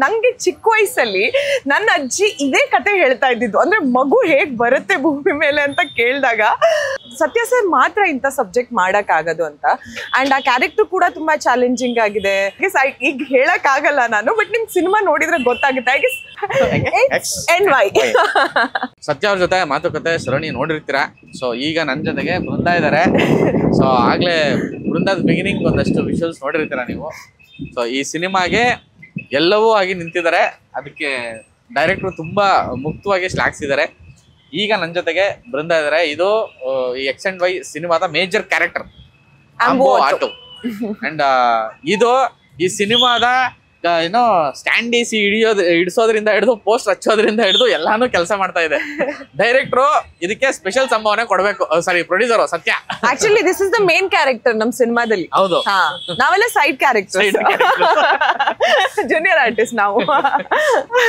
ನಂಗೆ ಚಿಕ್ಕ ವಯಸ್ಸಲ್ಲಿ ನನ್ನ ಅಜ್ಜಿ ಇದೇ ಕತೆ ಹೇಳ್ತಾ ಇದ್ದಿದ್ದು, ಅಂದ್ರೆ ಮಗು ಹೇಗ್ ಬರುತ್ತೆ ಭೂಮಿ ಮೇಲೆ ಅಂತ ಕೇಳಿದಾಗ ಸತ್ಯ ಸರ್ ಮಾತ್ರ ಇಂಥ ಸಬ್ಜೆಕ್ಟ್ ಮಾಡಕ್ ಆಗೋದು ಅಂತ. ಅಂಡ್ ಆ ಕ್ಯಾರೆಕ್ಟರ್ ಕೂಡ ತುಂಬಾ ಚಾಲೆಂಜಿಂಗ್ ಆಗಿದೆ. ಈಗ ಹೇಳಕ್ ಆಗಲ್ಲ ನಾನು, ಬಟ್ ನಿಮ್ಗೆ ಸಿನಿಮಾ ನೋಡಿದ್ರೆ ಗೊತ್ತಾಗುತ್ತೆ. ಸತ್ಯ ಅವ್ರ ಜೊತೆ ಮಾತುಕತೆ ಸರಣಿ ನೋಡಿರ್ತೀರಾ. ಸೊ ಈಗ ನನ್ನ ಜೊತೆಗೆ ಬೃಂದಾ ಇದ್ದಾರೆ. ಸೊ ಆಗ್ಲೇ ಬೃಂದಾದ ಬಿಗಿನಿಂಗ್ ಒಂದಷ್ಟು ವಿಷುವಲ್ಸ್ ನೋಡಿರ್ತೀರಾ ನೀವು. ಸೊ ಈ ಸಿನಿಮಾಗೆ ಎಲ್ಲವೂ ಆಗಿ ನಿಂತಿದ್ದಾರೆ. ಅದಕ್ಕೆ ಡೈರೆಕ್ಟ್ರು ತುಂಬಾ ಮುಕ್ತವಾಗಿ ಶ್ಲಾಘಿಸಿದ್ದಾರೆ. ಈಗ ನನ್ನ ಜೊತೆಗೆ ಬೃಂದಾ ಇದ್ದಾರೆ. ಇದು ಈ XY ಸಿನಿಮಾದ ಮೇಜರ್ ಕ್ಯಾರೆಕ್ಟರ್ ಅಂಬೋ ಆಟೋ. ಅಂಡ್ ಇದು ಈ ಸಿನಿಮಾದ ಏನೋ ಸ್ಟ್ಯಾಂಡ್ ಎಸಿ ಹಿಡಿಸೋದ್ರಿಂದ ಹಿಡಿದು ಪೋಸ್ಟ್ ಹಚ್ಚೋದ್ರಿಂದ ಹಿಡಿದು ಎಲ್ಲಾನು ಕೆಲಸ ಮಾಡ್ತಾ ಇದೆ. ಡೈರೆಕ್ಟ್ರು ಇದಕ್ಕೆ ಸ್ಪೆಷಲ್ ಸಂಭಾವನೆ ಕೊಡ್ಬೇಕು. ಸಾರಿ, ಪ್ರೊಡ್ಯೂಸರ್ ಸತ್ಯ. Actually this is the main character ನಮ್ ಸಿನಿಮಾದಲ್ಲಿ. ಹೌದು, ನಾವೆಲ್ಲ ಸೈಡ್ ಕ್ಯಾರೆಕ್ಟರ್, ಜೂನಿಯರ್ ಆರ್ಟಿಸ್ಟ್ ನಾವು.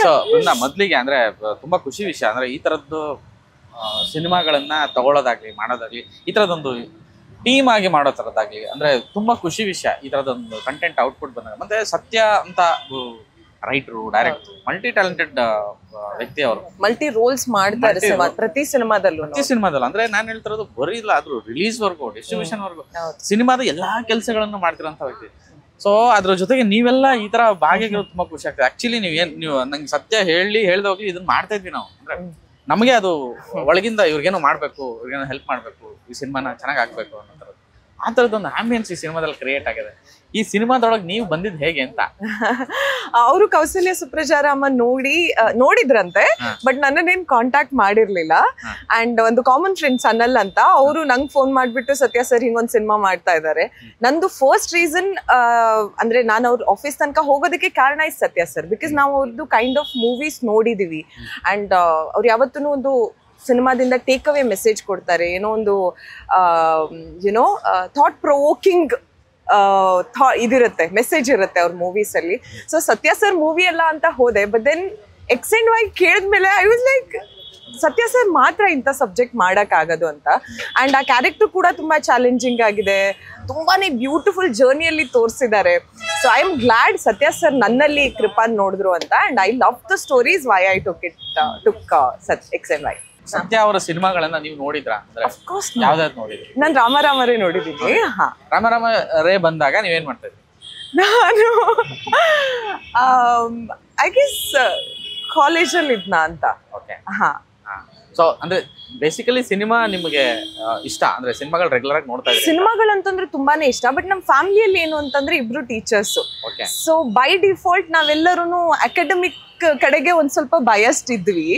ಸೊ ಮೊದ್ಲಿಗೆ ಅಂದ್ರೆ ತುಂಬಾ ಖುಷಿ ವಿಷಯ ಅಂದ್ರೆ ಈ ತರದ್ದು ಸಿನಿಮಾಗಳನ್ನ ತಗೊಳ್ಳೋದಾಗ್ಲಿ ಮಾಡೋದಾಗ್ಲಿ, ಈ ತರದೊಂದು ಟೀಮ್ ಆಗಿ ಮಾಡೋ ತರದಾಗ್ಲಿ ಅಂದ್ರೆ ತುಂಬಾ ಖುಷಿ ವಿಷಯ. ಈ ತರದೊಂದು ಕಂಟೆಂಟ್ ಔಟ್ಪುಟ್ ಬಂದಾಗ ಮತ್ತೆ ಸತ್ಯ ಅಂತ ರೈಟರು, ಡೈರೆಕ್ಟರ್, ಮಲ್ಟಿ ಟ್ಯಾಲೆಂಟೆಡ್ ವ್ಯಕ್ತಿ ಅವರು. ಮಲ್ಟಿ ರೋಲ್ಸ್ ಮಾಡ್ತಾರೆ ಪ್ರತಿ ಸಿನಿಮಾದಲ್ಲೂ. ಅಂದ್ರೆ ನಾನು ಹೇಳ್ತಿರೋದು ಬರೀ ಇಲ್ಲ, ಆದ್ರೂ ರಿಲೀಸ್ ವರ್ಗು, ಡಿಸ್ಟ್ರಿಬ್ಯೂಷನ್ ವರ್ಗು, ಸಿನಿಮಾದ ಎಲ್ಲಾ ಕೆಲಸಗಳನ್ನು ಮಾಡ್ತಿರೋಂಥ ವ್ಯಕ್ತಿ. ಸೊ ಅದ್ರ ಜೊತೆಗೆ ನೀವೆಲ್ಲ ಈ ತರ ಭಾಗಿಗಳು ತುಂಬಾ ಖುಷಿ ಆಗ್ತದೆ. ಆಕ್ಚುಲಿ ನೀವು ನಂಗೆ ಸತ್ಯ ಹೇಳ್ದೋಗ್ಲಿ ಇದನ್ನ ಮಾಡ್ತಾ ಇದ್ವಿ ನಾವು. ಅಂದ್ರೆ ನಮಗೆ ಅದು ಒಳಗಿಂದ ಇವ್ರಿಗೇನೋ ಮಾಡ್ಬೇಕು, ಇವ್ರಿಗೇನೋ ಹೆಲ್ಪ್ ಮಾಡ್ಬೇಕು, ಈ ಸಿನಿಮಾನ ಚೆನ್ನಾಗಿ ಆಗ್ಬೇಕು ಅನ್ನೋ ಥರದ್ದು ಆ ಥರದ್ದೊಂದು ಆಂಬಿಯನ್ಸ್ ಈ ಸಿನಿಮಾದಲ್ಲಿ ಕ್ರಿಯೇಟ್ ಆಗಿದೆ. ಈ ಸಿನಿಮಾದೊಳಗೆ ನೀವು ಬಂದಿದ್ದು ಹೇಗೆ ಅಂತ? ಅವರು ಕೌಸಲ್ಯ ಸುಪ್ರಜಾರಾಮ ನೋಡಿದ್ರಂತೆ, ಬಟ್ ನನ್ನನ್ನೇನ್ ಕಾಂಟ್ಯಾಕ್ಟ್ ಮಾಡಿರ್ಲಿಲ್ಲ. ಅಂಡ್ ಒಂದು ಕಾಮನ್ ಫ್ರೆಂಡ್ಸ್ ಅನಲ್ ಅಂತ, ಅವರು ನಂಗೆ ಫೋನ್ ಮಾಡ್ಬಿಟ್ಟು ಸತ್ಯ ಸರ್ ಹಿಂಗೊಂದು ಸಿನಿಮಾ ಮಾಡ್ತಾ ಇದ್ದಾರೆ. ನಂದು ಫಸ್ಟ್ ರೀಸನ್ ಅಂದ್ರೆ ನಾನು ಅವ್ರ ಆಫೀಸ್ ತನಕ ಹೋಗೋದಕ್ಕೆ ಕಾರಣ ಇಸ್ ಸತ್ಯ ಸರ್. ಬಿಕಾಸ್ ನಾವು ಅವ್ರದ್ದು ಕೈಂಡ್ ಆಫ್ ಮೂವೀಸ್ ನೋಡಿದೀವಿ. ಅಂಡ್ ಅವ್ರು ಯಾವತ್ತೂ ಒಂದು ಸಿನಿಮಾದಿಂದ ಟೇಕ್ ಅವೇ ಮೆಸೇಜ್ ಕೊಡ್ತಾರೆ, ಏನೋ ಒಂದು ಯುನೋ ಥಾಟ್ ಪ್ರೊವೋಕಿಂಗ್ ಇದಿರುತ್ತೆ, ಮೆಸೇಜ್ ಇರುತ್ತೆ ಅವ್ರ ಮೂವೀಸ್ ಅಲ್ಲಿ. ಸೊ ಸತ್ಯ ಸರ್ ಮೂವಿ ಅಲ್ಲ ಅಂತ ಹೋದೆ, ಬಟ್ ದೆನ್ XY ಕೇಳಿದ್ಮೇಲೆ I was like Satya sir ಮಾತ್ರ ಇಂಥ ಸಬ್ಜೆಕ್ಟ್ ಮಾಡಕ್ ಆಗೋದು ಅಂತ. ಅಂಡ್ ಆ ಕ್ಯಾರೆಕ್ಟರ್ ಕೂಡ ತುಂಬಾ ಚಾಲೆಂಜಿಂಗ್ ಆಗಿದೆ, ತುಂಬಾನೇ ಬ್ಯೂಟಿಫುಲ್ ಜರ್ನಿಯಲ್ಲಿ ತೋರಿಸಿದ್ದಾರೆ. ಸೊ ಐ ಆಮ್ ಗ್ಲಾಡ್ ಸತ್ಯ ಸರ್ ನನ್ನಲ್ಲಿ ಕೃಪಾನ್ ನೋಡಿದ್ರು ಅಂತ. And I love the stories why I took XY. ಸತ್ಯ ಅವರ ಸಿನಿಮಾಗಳನ್ನ ನೀವು ನೋಡಿದ್ರಾ? ಯಾವ್ದಾದ್ರು ನೋಡಿದ್ರಿ? ನಾನು ರಾಮರೇ ನೋಡಿದ್ದೀನಿ. ರಾಮರೇ ಬಂದಾಗ ನೀವೇನ್ ಮಾಡ್ತಾ ಇದ್ರಿ? ನಾನು ಐ ಗೆಸ್ ಕಾಲೇಜಲ್ಲಿ ಇದ್ನ ಅಂತ. ಓಕೆ. ಸೊ ಅಂದ್ರೆ ಬೇಸಿಕಲಿ ಸಿನಿಮಾ ನಿಮಗೆ ಇಷ್ಟ ಅಂದ್ರೆ ಸಿನಿಮಾಗಳು ರೆಗ್ಯುಲರ್ ಆಗಿ ನೋಡ್ತಾ ಇದ್ದೀರಾ? ಸಿನಿಮಾಗಳಂತಂದ್ರೆ ತುಂಬಾನೇ ಇಷ್ಟ. ಬಟ್ ನಮ್ಮ ಫ್ಯಾಮಿಲಿಯಲ್ಲಿ ಏನು ಅಂತಂದ್ರೆ ಇಬ್ರು ಟೀಚರ್ಸ್. ಸೊ ಬೈ ಡಿಫಾಲ್ಟ್ ನಾವೆಲ್ಲರೂ ಅಕಾಡೆಮಿಕ್ ಕಡೆಗೆ ಒಂದ್ ಸ್ವಲ್ಪ ಬಯಸ್ಡ್ ಇದ್ವಿ.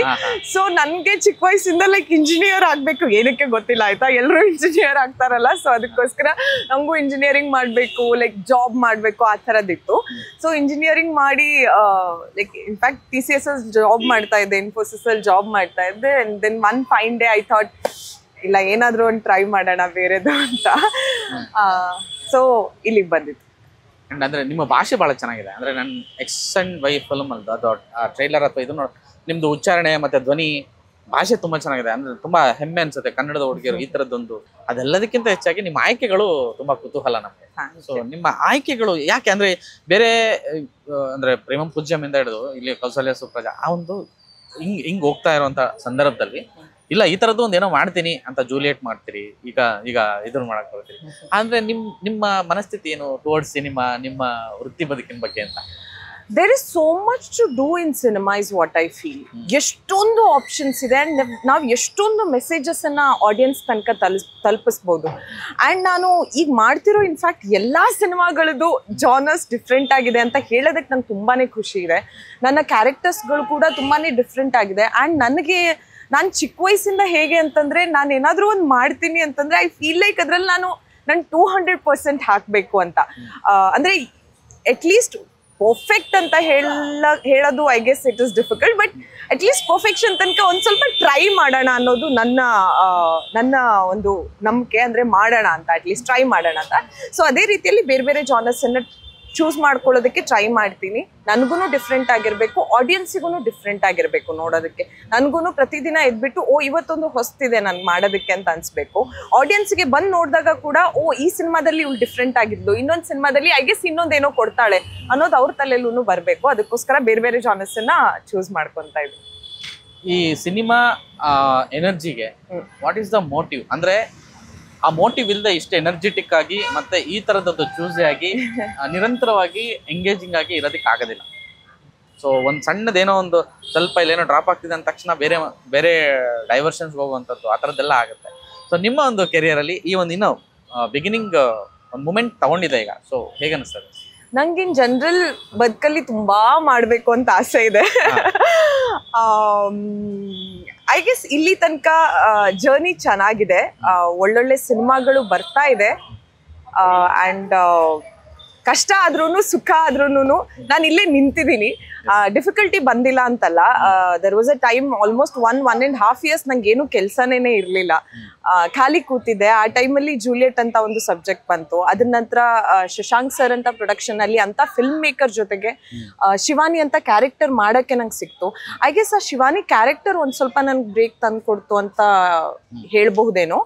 ಸೊ ನನ್ಗೆ ಚಿಕ್ಕ ವಯಸ್ಸಿಂದ ಲೈಕ್ ಇಂಜಿನಿಯರ್ ಆಗ್ಬೇಕು, ಏನಕ್ಕೆ ಗೊತ್ತಿಲ್ಲ ಆಯ್ತಾ, ಎಲ್ಲರೂ ಇಂಜಿನಿಯರ್ ಆಗ್ತಾರಲ್ಲ. ಸೊ ಅದಕ್ಕೋಸ್ಕರ ನಮಗೂ ಇಂಜಿನಿಯರಿಂಗ್ ಮಾಡ್ಬೇಕು, ಲೈಕ್ ಜಾಬ್ ಮಾಡ್ಬೇಕು ಆ ಥರದಿತ್ತು. ಸೊ ಇಂಜಿನಿಯರಿಂಗ್ ಮಾಡಿ ಲೈಕ್ ಇನ್ಫ್ಯಾಕ್ಟ್ TCS ಜಾಬ್ ಮಾಡ್ತಾ ಇದ್ದೆ, ಇನ್ಫೋಸಿಸ್ ಅಲ್ಲಿ ಜಾಬ್ ಮಾಡ್ತಾ ಇದ್ದೆ. And then one fine day I thought ಇಲ್ಲ ಏನಾದ್ರೂ ಒಂದು ಟ್ರೈ ಮಾಡೋಣ ಬೇರೆದು ಅಂತ. ಸೊ ಇಲ್ಲಿಗೆ ಬಂದಿತ್ತು. ಅಂದ್ರೆ ನಿಮ್ಮ ಭಾಷೆ ಬಹಳ ಚೆನ್ನಾಗಿದೆ. ಅಂದ್ರೆ ನನ್ನ XY ಫಿಲ್ಮ್ ಅಲ್ದು ಅದು ಟ್ರೈಲರ್ ಅಥವಾ ಇದು ನಿಮ್ದು ಉಚ್ಚಾರಣೆ ಮತ್ತೆ ಧ್ವನಿ ಭಾಷೆ ತುಂಬಾ ಚೆನ್ನಾಗಿದೆ. ಅಂದ್ರೆ ತುಂಬಾ ಹೆಮ್ಮೆ ಅನ್ಸುತ್ತೆ ಕನ್ನಡದ ಹುಡುಗಿಯರು ಈ ತರದ್ದೊಂದು. ಅದೆಲ್ಲದಕ್ಕಿಂತ ಹೆಚ್ಚಾಗಿ ನಿಮ್ಮ ಆಯ್ಕೆಗಳು ತುಂಬಾ ಕುತೂಹಲ ನಮ್ಗೆ. ಸೊ ನಿಮ್ಮ ಆಯ್ಕೆಗಳು ಯಾಕೆ ಅಂದ್ರೆ ಬೇರೆ ಅಂದ್ರೆ ಪ್ರೇಮಂ ಪೂಜ್ಯಮಿಂದ ಹಿಡಿದು ಇಲ್ಲಿ ಕೌಸಲ್ಯ ಸುಪ್ರಜಾ ಆ ಒಂದು ಹಿಂಗ್ ಹೋಗ್ತಾ ಇರುವಂತ ಸಂದರ್ಭದಲ್ಲಿ ಇಲ್ಲ ಈ ತರದ್ದು ಒಂದೇನೋ ಮಾಡ್ತೀನಿ ಅಂತ ಜೂಲಿಯೇಟ್ ಮಾಡ್ತೀರಿ, ಈಗ ಇದನ್ನ ಮಾಡಕ್ ಬರ್ತೀರಿ. ಅಂದ್ರೆ ನಿಮ್ಮ ಮನಸ್ಥಿತಿ ಏನು ಟುವರ್ಡ್ಸ್ ಸಿನಿಮಾ, ನಿಮ್ಮ ವೃತ್ತಿ ಬದುಕಿನ ಬಗ್ಗೆ ಅಂತ? There is so much to do in cinema is what I feel. ಎಷ್ಟೊಂದು ಆಪ್ಷನ್ಸ್ ಇದೆ. ಅಂಡ್ ನಾವು ಎಷ್ಟೊಂದು ಮೆಸೇಜಸ್ ಅನ್ನ ಆಡಿಯನ್ಸ್ ತನಕ ತಲುಪಿಸ್ಬೋದು. ಅಂಡ್ ನಾನು ಈಗ ಮಾಡ್ತಿರೋ ಇನ್ಫ್ಯಾಕ್ಟ್ ಎಲ್ಲಾ ಸಿನಿಮಾಗಳದ್ದು ಜಾನರ್ಸ್ ಡಿಫ್ರೆಂಟ್ ಆಗಿದೆ ಅಂತ ಹೇಳೋದಕ್ಕೆ ನಂಗೆ ತುಂಬಾನೇ ಖುಷಿ ಇದೆ. ನನ್ನ ಕ್ಯಾರೆಕ್ಟರ್ಸ್ಗಳು ಕೂಡ ತುಂಬಾನೇ ಡಿಫ್ರೆಂಟ್ ಆಗಿದೆ. ಅಂಡ್ ನಾನು ಚಿಕ್ಕ ವಯಸ್ಸಿಂದ ಹೇಗೆ ಅಂತಂದ್ರೆ ನಾನು ಏನಾದ್ರೂ ಒಂದು ಮಾಡ್ತೀನಿ ಅಂತಂದ್ರೆ ಐ ಫೀಲ್ ಲೈಕ್ ಅದ್ರಲ್ಲಿ ನಾನು 200% ಹಾಕ್ಬೇಕು ಅಂತ. ಅಂದ್ರೆ ಅಟ್ಲೀಸ್ಟ್ ಪರ್ಫೆಕ್ಟ್ ಅಂತ ಹೇಳೋದು I guess it is difficult, but at least perfection ತನಕ ಒಂದ್ ಸ್ವಲ್ಪ ಟ್ರೈ ಮಾಡೋಣ ಅನ್ನೋದು ನನ್ನ ಒಂದು ನಂಬಿಕೆ. ಅಂದ್ರೆ ಮಾಡೋಣ ಅಂತ, ಅಟ್ಲೀಸ್ಟ್ ಟ್ರೈ ಮಾಡೋಣ ಅಂತ. ಸೊ ಅದೇ ರೀತಿಯಲ್ಲಿ ಬೇರೆ ಬೇರೆ ಜಾನರ್ಸ್ ಅನ್ನ ಚೂಸ್ ಮಾಡ್ಕೊಳ್ಳೋದಕ್ಕೆ ಟ್ರೈ ಮಾಡ್ತೀನಿ. ನನಗೂ ಡಿಫ್ರೆಂಟ್ ಆಗಿರ್ಬೇಕು, ಆಡಿಯನ್ಸಿಗೂ ಡಿಫ್ರೆಂಟ್ ಆಗಿರ್ಬೇಕು ನೋಡೋದಕ್ಕೆ. ನನಗೂ ಪ್ರತಿದಿನ ಎದ್ಬಿಟ್ಟು ಇವತ್ತೊಂದು ಹೊಸ್ತಿದೆ ನನ್ಗೆ ಮಾಡೋದಕ್ಕೆ ಅಂತ ಅನ್ಸ್ಬೇಕು. ಆಡಿಯನ್ಸ್ಗೆ ಬಂದು ನೋಡಿದಾಗ ಕೂಡ ಈ ಸಿನಿಮಾದಲ್ಲಿ ಇವಳು ಡಿಫ್ರೆಂಟ್ ಆಗಿದ್ಲು, ಇನ್ನೊಂದು ಸಿನಿಮಾದಲ್ಲಿ ಐ ಗೆಸ್ ಇನ್ನೊಂದೇನೋ ಕೊಡ್ತಾಳೆ ಅನ್ನೋದು ಅವ್ರ ತಲೆಯಲ್ಲೂ ಬರಬೇಕು. ಅದಕ್ಕೋಸ್ಕರ ಬೇರೆ ಬೇರೆ ಜಾನರ್ಸ್ ಅನ್ನ ಚೂಸ್ ಮಾಡ್ಕೊಂತ ಇದ್ವಿ. ಈ ಸಿನಿಮಾ ಎನರ್ಜಿಗೆ ವಾಟ್ ಈಸ್ ದ ಮೋಟಿವ್? ಅಂದ್ರೆ ಆ ಮೋಟಿವ್ ಇಲ್ಲದೆ ಇಷ್ಟು ಎನರ್ಜೆಟಿಕ್ ಆಗಿ ಮತ್ತೆ ಈ ತರದದ್ದು ಚೂಸ್ ಆಗಿ ನಿರಂತರವಾಗಿ ಎಂಗೇಜಿಂಗ್ ಆಗಿ ಇರೋದಕ್ಕೆ ಆಗೋದಿಲ್ಲ. ಸೊ ಒಂದು ಸಣ್ಣದೇನೋ ಒಂದು ಸ್ವಲ್ಪ ಇಲ್ಲೇನೋ ಡ್ರಾಪ್ ಆಗ್ತಿದೆ ಅಂದ ತಕ್ಷಣ ಬೇರೆ ಬೇರೆ ಡೈವರ್ಷನ್ಸ್ ಹೋಗುವಂಥದ್ದು ಆ ಥರದ್ದೆಲ್ಲ ಆಗುತ್ತೆ. ಸೊ ನಿಮ್ಮ ಒಂದು ಕೆರಿಯರಲ್ಲಿ ಈ ಒಂದು ಇನ್ನೂ ಬಿಗಿನಿಂಗ್ ಒಂದು ಮೂಮೆಂಟ್ ತಗೊಂಡಿದೆ ಈಗ. ಸೊ ಹೇಗೆ ಅನಿಸ್ತದೆ? ನಂಗೆ ಇನ್ ಜನರಲ್ ಬದುಕಲ್ಲಿ ತುಂಬಾ ಮಾಡ್ಬೇಕು ಅಂತ ಆಸೆ ಇದೆ. ಐ ಗೆಸ್ ಇಲ್ಲಿ ತನಕ ಜರ್ನಿ ಚೆನ್ನಾಗಿದೆ, ಒಳ್ಳೊಳ್ಳೆ ಸಿನಿಮಾಗಳು ಬರ್ತಾ ಇದೆ. ಆ್ಯಂಡ್ ಕಷ್ಟ ಆದ್ರೂ ಸುಖ ಆದ್ರೂ ನಾನು ಇಲ್ಲೇ ನಿಂತಿದ್ದೀನಿ. ಡಿಫಿಕಲ್ಟಿ ಬಂದಿಲ್ಲ ಅಂತಲ್ಲ. There was a time almost 1.5 years ನಂಗೆ ಏನು ಕೆಲಸನೇ ಇರಲಿಲ್ಲ, ಖಾಲಿ ಕೂತಿದ್ದೆ. ಆ ಟೈಮಲ್ಲಿ ಜೂಲಿಯಟ್ ಅಂತ ಒಂದು ಸಬ್ಜೆಕ್ಟ್ ಬಂತು. ಅದ್ರ ನಂತರ ಶಶಾಂಕ್ ಸರ್ ಅಂತ ಪ್ರೊಡಕ್ಷನ್ ಅಲ್ಲಿ ಅಂತ ಫಿಲ್ಮ್ ಮೇಕರ್ ಜೊತೆಗೆ ಶಿವಾನಿ ಅಂತ ಕ್ಯಾರೆಕ್ಟರ್ ಮಾಡಕ್ಕೆ ನಂಗೆ ಸಿಕ್ತು. ಐ ಗೆಸ್ ಆ ಶಿವಾನಿ ಕ್ಯಾರೆಕ್ಟರ್ ಒಂದ್ ಸ್ವಲ್ಪ ನನ್ಗೆ ಬ್ರೇಕ್ ತಂದ್ಕೊಡ್ತು ಅಂತ ಹೇಳ್ಬಹುದೇನೋ.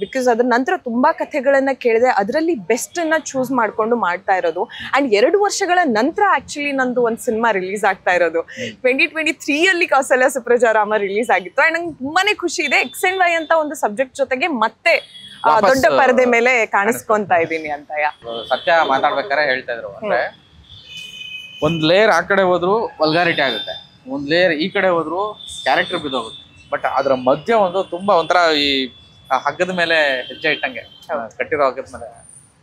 ಬಿಕಾಸ್ ಅದ್ರ ನಂತರ ತುಂಬಾ ಕಥೆಗಳನ್ನ ಕೇಳಿದೆ, ಅದರಲ್ಲಿ ಬೆಸ್ಟ್ ಅನ್ನ ಚೂಸ್ ಮಾಡ್ಕೊಂಡು ಮಾಡ್ತಾ ಇರೋದು. ಅಂಡ್ 2 ವರ್ಷಗಳ ನಂತರ ಆಕ್ಚುಲಿ ನಂದು ಒಂದು ಸಿನಿಮಾ ರಿಲೀಸ್ ಆಗ್ತಾ ಇರೋದು. 2023 ಅಲ್ಲಿ ಕೌಸಲ್ಯ ಸುಪ್ರಜಾರಾಮ ರಿಲೀಸ್ ಆಗಿತ್ತು. ಅಂಡ್ ನಂಗೆ ತುಂಬಾನೇ ಖುಷಿ ಇದೆ. ಎಕ್ಸ್ ಅಂಡ್ ವೈ ಅಂತ ಒಂದು ಸಬ್ಜೆಕ್ಟ್ ಜೊತೆಗೆ ಮತ್ತೆ ದೊಡ್ಡ ಪರದೆ ಮೇಲೆ ಕಾಣಿಸ್ಕೊಂತ ಇದ್ದೀನಿ ಅಂತ. ಸತ್ಯ ಮಾತಾಡ್ಬೇಕಾದ್ರೆ ಹೇಳ್ತಾ ಇದ್ರು, ಅಂದ್ರೆ ಒಂದ್ ಲೇಯರ್ ಆ ಕಡೆ ಹೋದ್ರು ವಲ್ಗಾರಿಟಿ ಆಗುತ್ತೆ, ಒಂದ್ ಲೇಯರ್ ಈ ಕಡೆ ಹೋದ್ರು ಕ್ಯಾರೆಕ್ಟರ್ ಬಿದ್ದೋಗುತ್ತೆ. ಬಟ್ ಅದ್ರ ಮಧ್ಯೆ ಒಂದು ತುಂಬಾ ಒಂಥರ ಈ ಹಗ್ಗದ ಮೇಲೆ ಹೆಜ್ಜೆ ಇಟ್ಟಂಗೆ ಕಟ್ಟಿರೋ ಹಗ್ಗದ ಮೇಲೆ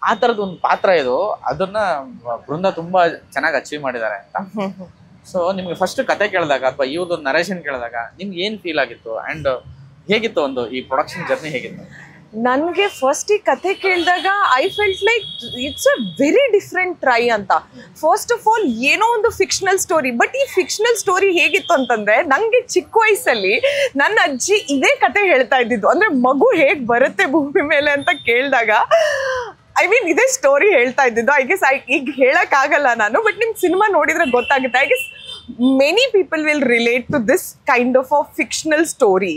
ಆ ತರದ್ ಒಂದು ಪಾತ್ರ ಇದು. ಅದನ್ನ ಬೃಂದ ತುಂಬಾ ಚೆನ್ನಾಗಿ ಅಚೀವ್ ಮಾಡಿದ್ದಾರೆ ಅಂತ. ಸೊ ನಿಮ್ಗೆ ಫಸ್ಟ್ ಕತೆ ಕೇಳಿದಾಗ ಅಥವಾ ಈ ಒಂದು ನರೇಷನ್ ಕೇಳಿದಾಗ ನಿಮ್ಗೆ ಏನ್ ಫೀಲ್ ಆಗಿತ್ತು ಅಂಡ್ ಹೇಗಿತ್ತು ಒಂದು ಈ ಪ್ರೊಡಕ್ಷನ್ ಜರ್ನಿ ಹೇಗಿತ್ತು? ನನ್ಗೆ ಫಸ್ಟ್ ಈ ಕತೆ ಕೇಳಿದಾಗ I felt like it's a very different try ಅಂತ. ಫಸ್ಟ್ ಆಫ್ ಆಲ್ ಏನೋ ಒಂದು ಫಿಕ್ಷನಲ್ ಸ್ಟೋರಿ, ಬಟ್ ಈ ಫಿಕ್ಷನಲ್ ಸ್ಟೋರಿ ಹೇಗಿತ್ತು ಅಂತಂದ್ರೆ, ನಂಗೆ ಚಿಕ್ಕ ವಯಸ್ಸಲ್ಲಿ ನನ್ನ ಅಜ್ಜಿ ಇದೇ ಕತೆ ಹೇಳ್ತಾ ಇದ್ದಿದ್ದು. ಅಂದ್ರೆ ಮಗು ಹೇಗ್ ಬರುತ್ತೆ ಭೂಮಿ ಮೇಲೆ ಅಂತ ಕೇಳಿದಾಗ ಐ ಮೀನ್ ಇದೇ ಸ್ಟೋರಿ ಹೇಳ್ತಾ ಇದ್ದಿದ್ದು. ಐ ಗೆಸ್ ಈಗ ಹೇಳಕ್ ಆಗಲ್ಲ ನಾನು, ಬಟ್ ನಿಮ್ಗೆ ಸಿನಿಮಾ ನೋಡಿದ್ರೆ ಗೊತ್ತಾಗುತ್ತೆ. I guess many people will relate to this kind of a fictional story.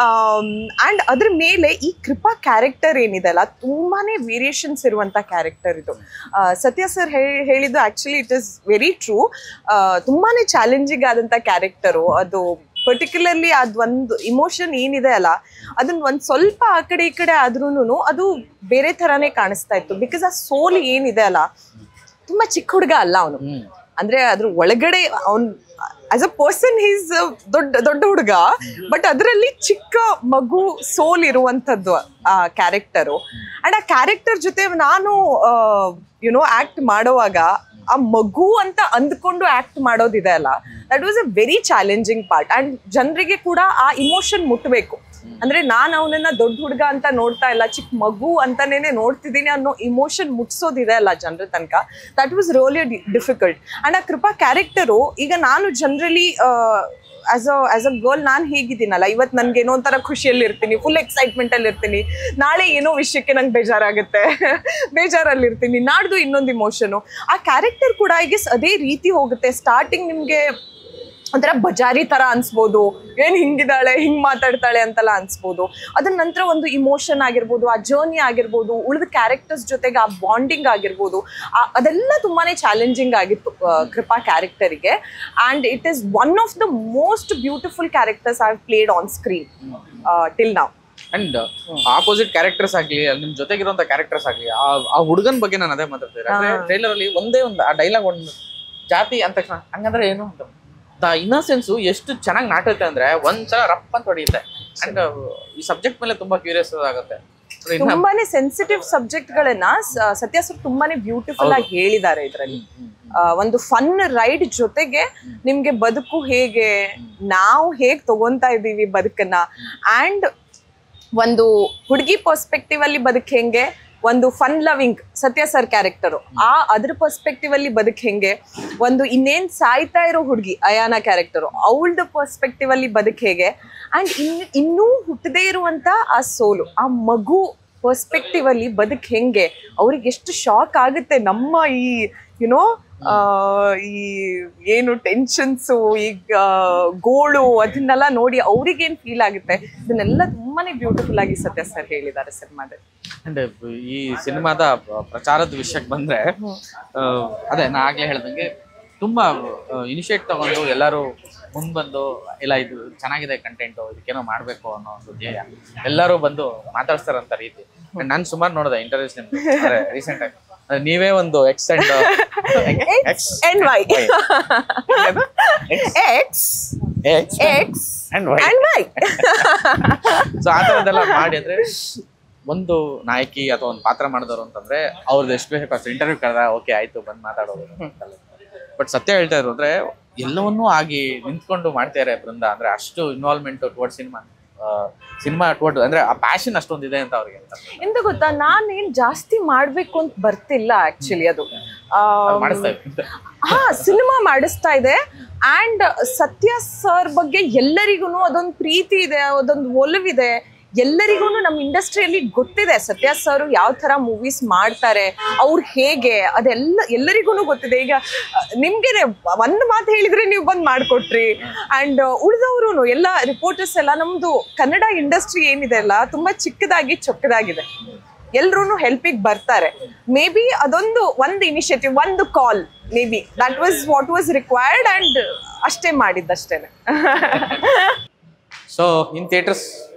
And ಅದ್ರ ಮೇಲೆ ಈ ಕೃಪಾ ಕ್ಯಾರೆಕ್ಟರ್ ಏನಿದೆ ಅಲ್ಲ, ತುಂಬಾನೇ ವೇರಿಯೇಷನ್ಸ್ ಇರುವಂಥ ಕ್ಯಾರೆಕ್ಟರ್ ಇದು. ಸತ್ಯ ಸರ್ ಹೇಳಿದ್ದು actually it is very true. ತುಂಬಾನೇ ಚಾಲೆಂಜಿಂಗ್ ಆದಂಥ ಕ್ಯಾರೆಕ್ಟರು ಅದು. ಪರ್ಟಿಕ್ಯುಲರ್ಲಿ ಅದೊಂದು ಇಮೋಷನ್ ಏನಿದೆ ಅಲ್ಲ, ಅದನ್ನ ಒಂದ್ ಸ್ವಲ್ಪ ಆ ಕಡೆ ಈ ಕಡೆ ಆದ್ರೂನು ಅದು ಬೇರೆ ತರಾನೇ ಕಾಣಿಸ್ತಾ ಇತ್ತು. ಬಿಕಾಸ್ ಆ ಸೋಲ್ ಏನಿದೆ ಅಲ್ಲ, ತುಂಬಾ ಚಿಕ್ಕ ಹುಡುಗ ಅಲ್ಲ ಅವನು. ಅಂದ್ರೆ ಅದ್ರ ಒಳಗಡೆ ಅವ್ನ್ ಆಸ್ ಅ ಪರ್ಸನ್ ಈಸ್ ದೊಡ್ಡ ಹುಡುಗ, ಬಟ್ ಅದರಲ್ಲಿ ಚಿಕ್ಕ ಮಗು ಸೋಲ್ ಇರುವಂತದ್ದು ಆ ಕ್ಯಾರೆಕ್ಟರು. ಅಂಡ್ ಆ ಕ್ಯಾರೆಕ್ಟರ್ ಜೊತೆ ನಾನು ಆಕ್ಟ್ ಮಾಡೋವಾಗ ಆ ಮಗು ಅಂತ ಅಂದ್ಕೊಂಡು ಆಕ್ಟ್ ಮಾಡೋದಿದೆ ಅಲ್ಲ, that was a very challenging part. And ಜನರಿಗೆ ಕೂಡ ಆ ಇಮೋಷನ್ ಮುಟ್ಬೇಕು. ಅಂದ್ರೆ ನಾನು ಅವನನ್ನ ದೊಡ್ಡ ಹುಡುಗ ಅಂತ ನೋಡ್ತಾ ಇಲ್ಲ, ಚಿಕ್ಕ ಮಗು ಅಂತಾನೇನೆ ನೋಡ್ತಿದ್ದೀನಿ ಅನ್ನೋ ಇಮೋಷನ್ ಮುಟ್ಸೋದಿದೆ ಅಲ್ಲ ಜನರ ತನಕ. That was really difficult. And ಆ ಕೃಪಾ ಕ್ಯಾರೆಕ್ಟರು, ಈಗ ನಾನು ಜನರಲಿ ಆಸ್ ಅ ಗರ್ಲ್ ನಾನು ಹೇಗಿದ್ದೀನಲ್ಲ, ಇವತ್ತು ನನ್ಗೆ ಏನೋ ಒಂಥರ ಖುಷಿಯಲ್ಲಿ ಇರ್ತೀನಿ, ಫುಲ್ ಎಕ್ಸೈಟ್ಮೆಂಟ್ ಅಲ್ಲಿ ಇರ್ತೀನಿ. ನಾಳೆ ಏನೋ ವಿಷಯಕ್ಕೆ ನಂಗೆ ಬೇಜಾರಾಗುತ್ತೆ, ಬೇಜಾರಲ್ಲಿ ಇರ್ತೀನಿ. ನಾಡ್ದು ಇನ್ನೊಂದು ಇಮೋಷನು. ಆ ಕ್ಯಾರೆಕ್ಟರ್ ಕೂಡ ಐ ಗೆಸ್ ಅದೇ ರೀತಿ ಹೋಗುತ್ತೆ. ಸ್ಟಾರ್ಟಿಂಗ್ ನಿಮ್ಗೆ ಒಂಥರ ಬಜಾರಿ ತರ ಅನ್ಸ್ಬೋದು, ಏನ್ ಹಿಂಗಿದ್ದಾಳೆ, ಹಿಂಗ್ ಮಾತಾಡ್ತಾಳೆ ಅಂತೆಲ್ಲ ಅನ್ಸ್ಬೋದು. ಅದ್ರ ನಂತರ ಒಂದು ಇಮೋಷನ್ ಆಗಿರ್ಬೋದು, ಆ ಜರ್ನಿ ಆಗಿರ್ಬೋದು, ಉಳಿದ ಕ್ಯಾರೆಕ್ಟರ್ಸ್ ಜೊತೆಗೆ ಆ ಬಾಂಡಿಂಗ್ ಆಗಿರ್ಬೋದು, ಅದೆಲ್ಲ ತುಂಬಾನೇ ಚಾಲೆಂಜಿಂಗ್ ಆಗಿತ್ತು ಕೃಪಾ ಕ್ಯಾರೆಕ್ಟರಿಗೆ. And it is one of the most beautiful characters I have played on screen till now. And opposite characters ಆಗ್ಲಿ, ನಿಮ್ ಜೊತೆಗಿರುವಂತ ಕ್ಯಾರೆಕ್ಟರ್ಸ್ ಆಗ್ಲಿ, ಆ ಹುಡುಗನ್ ಬಗ್ಗೆ ನಾನು ಅದೇ ಮಾತಾಡ್ತಿದ್ದೆ. ಟ್ರೈಲರ್ ಅಲ್ಲಿ ಒಂದೇ ಒಂದು ಆ ಡೈಲಾಗ್, ಒಂದು ಜಾತಿ ಅಂದ ತಕ್ಷಣ ಹಂಗಂದ್ರೆ ಏನು ಅಂತ ದ ಇನ್ನಸೆನ್ಸು ಎಷ್ಟು ಚೆನ್ನಾಗಿ ನಾಟುತ್ತೆ ಅಂದ್ರೆ ಒಂದ್ಸಲ ರಪ್ ಅಂತ ಹೊಡೆಯುತ್ತೆ. ಅಂಡ್ ಈ ಸಬ್ಜೆಕ್ಟ್ ಮೇಲೆ ತುಂಬಾ ಕ್ಯೂರಿಯಸ್ ಆಗುತ್ತೆ. ತುಂಬಾನೇ ಸೆನ್ಸಿಟಿವ್ ಸಬ್ಜೆಕ್ಟ್ ಗಳನ್ನ ಸತ್ಯ ಸರ್ ತುಂಬಾನೇ ಬ್ಯೂಟಿಫುಲ್ ಆಗಿ ಹೇಳಿದ್ದಾರೆ ಇದರಲ್ಲಿ. ಒಂದು ಫನ್ ರೈಡ್ ಜೊತೆಗೆ ನಿಮ್ಗೆ ಬದುಕು ಹೇಗೆ, ನಾವು ಹೇಗ್ ತಗೊಂತಾ ಇದೀವಿ ಬದುಕನ್ನ, ಅಂಡ್ ಒಂದು ಹುಡುಗಿ ಪರ್ಸ್ಪೆಕ್ಟಿವ್ ಅಲ್ಲಿ ಬದುಕು ಹೆಂಗೆ, ಒಂದು ಫನ್ ಲವಿಂಗ್ ಸತ್ಯ ಸರ್ ಕ್ಯಾರೆಕ್ಟರು ಅದ್ರ ಪರ್ಸ್ಪೆಕ್ಟಿವ್ ಅಲ್ಲಿ ಬದುಕು ಹೆಂಗೆ, ಒಂದು ಇನ್ನೇನ್ ಸಾಯ್ತಾ ಇರೋ ಹುಡುಗಿ ಅಯಾನ ಕ್ಯಾರೆಕ್ಟರು ಅವಳದ ಪರ್ಸ್ಪೆಕ್ಟಿವ್ ಅಲ್ಲಿ ಬದುಕು ಹೇಗೆ, ಅಂಡ್ ಇನ್ನೂ ಹುಟ್ಟದೇ ಇರುವಂತ ಆ ಸೋಲು, ಆ ಮಗು ಪರ್ಸ್ಪೆಕ್ಟಿವ್ ಅಲ್ಲಿ ಬದುಕು ಹೆಂಗೆ, ಅವ್ರಿಗೆ ಎಷ್ಟು ಶಾಕ್ ಆಗುತ್ತೆ ನಮ್ಮ ಈ ಯುನೋ ಈ ಏನು ಟೆನ್ಷನ್ಸು ಈಗ ಗೋಳು ಅದನ್ನೆಲ್ಲ ನೋಡಿ ಅವ್ರಿಗೇನ್ ಫೀಲ್ ಆಗುತ್ತೆ ಇದನ್ನೆಲ್ಲ ತುಂಬಾನೇ ಬ್ಯೂಟಿಫುಲ್ ಆಗಿ ಸತ್ಯ ಸರ್ ಹೇಳಿದ್ದಾರೆ ಸಿನಿಮಾದಲ್ಲಿ. ಅಂಡ್ ಈ ಸಿನಿಮಾದ ಪ್ರಚಾರದ ವಿಷಯಕ್ಕೆ ಬಂದ್ರೆ ಅದೇ ನಾ ಆಗ್ಲೇ ಹೇಳ್ದಂಗೆ ತುಂಬಾ ಇನಿಷಿಯೇಟ್ ತಗೊಂಡು ಎಲ್ಲರೂ ಮುಂದ್ ಬಂದು ಇಲ್ಲ ಇದು ಚೆನ್ನಾಗಿದೆ ಕಂಟೆಂಟ್ ಇದಕ್ಕೇನೋ ಮಾಡ್ಬೇಕು ಅನ್ನೋ ಒಂದು ಧ್ಯೇಯ ಎಲ್ಲರೂ ಬಂದು ಮಾತಾಡ್ತಾರಂತ ರೀತಿ. ನಾನು ಸುಮಾರು ನೋಡಿದೆ ಇಂಟರ್ವ್ಯೂಸ್ ನಿಮ್ದು ರೀಸೆಂಟ್ ಆಗಿ. ನೀವೇ ಒಂದು ಎಕ್ಸ್ ಅಂಡ್ ವೈ ಸೊ ಆ ಥರದ್ದೆಲ್ಲ ಮಾಡಿ ಅಂದ್ರೆ ಒಂದು ನಾಯಕಿ ಅಥವಾ ಒಂದು ಪಾತ್ರ ಮಾಡಿದವರು ಅಂತಂದ್ರೆ ಅವ್ರದ್ದು ಎಷ್ಟು ಬೇಕು ಅಷ್ಟು ಇಂಟರ್ವ್ಯೂ ಕರೆದ ಓಕೆ ಆಯ್ತು ಬಂದು ಮಾತಾಡೋದು. ಬಟ್ ಸತ್ಯ ಹೇಳ್ತಾ ಇದ್ರು ಅಂದ್ರೆ ಎಲ್ಲವನ್ನೂ ಆಗಿ ನಿಂತ್ಕೊಂಡು ಮಾಡ್ತಾರೆ ಬೃಂದ. ಅಂದ್ರೆ ಅಷ್ಟು ಇನ್ವಾಲ್ವ್ಮೆಂಟ್ ಟುವರ್ಡ್ ಸಿನಿಮಾ ಟುವರ್ಡ್ ಅಂದ್ರೆ ಆ ಪ್ಯಾಷನ್ ಅಷ್ಟೊಂದಿದೆ ಅಂತ ಅವ್ರಿಗೆ. ಎಂತ ಗೊತ್ತಾ, ನಾನೇನ್ ಜಾಸ್ತಿ ಮಾಡ್ಬೇಕು ಅಂತ ಬರ್ತಿಲ್ಲ ಆಕ್ಚುಲಿ. ಅದು ಸಿನಿಮಾ ಮಾಡಿಸ್ತಾ ಇದೆ. ಅಂಡ್ ಸತ್ಯ ಸರ್ ಬಗ್ಗೆ ಎಲ್ಲರಿಗೂ ಅದೊಂದು ಪ್ರೀತಿ ಇದೆ, ಅದೊಂದು ಒಲವಿದೆ. ಎಲ್ಲರಿಗೂ ನಮ್ಮ ಇಂಡಸ್ಟ್ರಿಯಲ್ಲಿ ಗೊತ್ತಿದೆ ಸತ್ಯ ಸರ್ ಯಾವ ತರ ಮೂವೀಸ್ ಮಾಡ್ತಾರೆ, ಅವ್ರು ಹೇಗೆ, ಅದೆಲ್ಲ ಎಲ್ಲರಿಗೂ ಗೊತ್ತಿದೆ. ಈಗ ನಿಮ್ಗೆನೆ ಒಂದು ಮಾತು ಹೇಳಿದ್ರೆ ನೀವು ಬಂದು ಮಾಡ್ಕೊಟ್ರಿ. ಅಂಡ್ ಉಳಿದವರು ಎಲ್ಲ ರಿಪೋರ್ಟರ್ಸ್ ಎಲ್ಲ ನಮ್ದು ಕನ್ನಡ ಇಂಡಸ್ಟ್ರಿ ಏನಿದೆ ಅಲ್ಲ ತುಂಬಾ ಚಿಕ್ಕದಾಗಿ ಚೊಕ್ಕದಾಗಿದೆ. ಎಲ್ರೂ ಹೆಲ್ಪಿಗೆ ಬರ್ತಾರೆ. ಮೇ ಬಿ ಅದೊಂದು ಇನಿಷಿಯೇಟಿವ್, ಒಂದು ಕಾಲ್, may be that was what was required and ಅಷ್ಟೇ ಮಾಡಿದ್ದಷ್ಟೇನೆ. ಸೊ ಇನ್ ಥಿಯೇಟರ್ಸ್